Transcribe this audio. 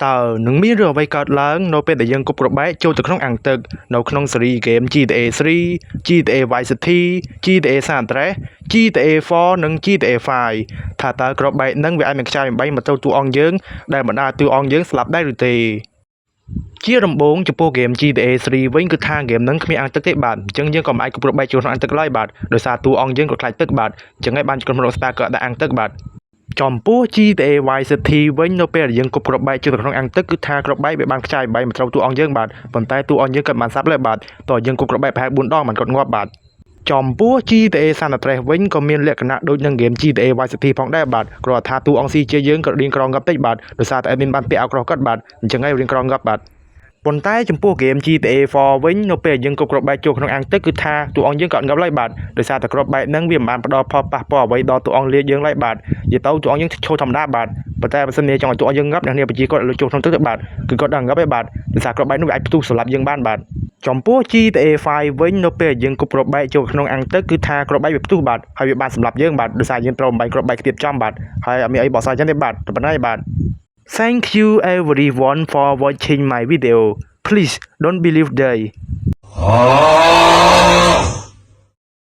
តើនឹងមានរឿងអ្វីកើតឡើងនៅពេលដែលយើងគប់ក្របែកចូលទៅក្នុងអាងទឹកនៅក្នុងស៊េរីហ្គេម GTA 3 GTA Vice City GTA San Andreas GTA 4 និង GTA 5ថាតើក្របបែកនឹងវាអាចមានខ្យល់អំបៃមកទៅតួអង្គយើងដែលបណ្ដាលតួអង្គយើងស្លាប់ដែរឬទេជាដំបូងចំពោះហ្គេម GTA 3វិញគឺថាហ្គេមនឹងគ្មានអាងទឹកទេបាទអញ្ចឹងយើងក៏មិនអាចគប់ក្របបែកចូលក្នុងអាងទឹកឡើយបាទដោយសារតួអង្គយើងក៏ខ្លាចទឹកបាទអញ្ចឹងហើយបានក្រុមហ៊ុន Rockstar ក៏ដាក់អាងទឹកបាទចំពោះ GTA Vice City វិញនៅពេលដែលយើងគប់គ្រាប់បែកចូលទៅក្នុងអាងទឹកគឺថាគ្រាប់បែកវាបានខ្ចាយបែកមកត្រូវតួអង្គយើងបាទប៉ុន្តែតួអង្គយើងក៏បានសាប់លើបាទតើយើងគប់គ្រាប់បែកប្រហែល4ដងបានគាត់ងាប់បាទចំពោះ GTA San Andreas វិញក៏មានលក្ខណៈដូចនឹងហ្គេម GTA Vice City ផងដែរបាទគ្រាន់តែថាតួអង្គ CJ យើងក៏រៀងក្រងាប់តិចបាទដោយសារតែ admin បានពាក់អាវក្រោះគាត់បាទអញ្ចឹងហើយរៀងក្រងាប់បាទប៉ុន្តែចំពោះហ្គេម GTA 4វិញនៅពេលយើងគប់គ្រាប់បែកចូលក្នុងអាងទឹកគឺថាតួអង្គយើងក៏ងាប់ឡើយបាទដោយសារតែគ្រាប់បែកហ្នឹងវាមិនបានផ្ដល់ផលប៉ះពាល់អ្វីដល់តួអង្គលាយើងឡើយបាទនិយាយទៅតួអង្គយើងឈរធម្មតាបាទប៉ុន្តែបើសិនជាចង់ឲ្យតួអង្គយើងងាប់អ្នកនាងប្រជាគាត់លើចូលក្នុងទឹកទៅបាទគឺគាត់ដល់ងាប់ឯបាទដោយសារគ្រាប់បែកនោះវាអាចផ្ទុះសម្លាប់យើងបានបាទចំពោះ GTA 5វិញនៅពេលយើងគប់គ្រាប់បែកចូលក្នុងអាងទឹកគឺថាគ្រាប់បែកវាផ្ទុះបាទហើយវាបានសម្លាប់យើងបាទដោយសារយើងត្រូវបំបីគ្រាប់បែកទៀតចំបាទហើយអត់មានអីបកស្រាយចឹងទេបាទតែប៉ុណ្ណេះបាទ Thank you everyone for watching my video. Please don't believe they.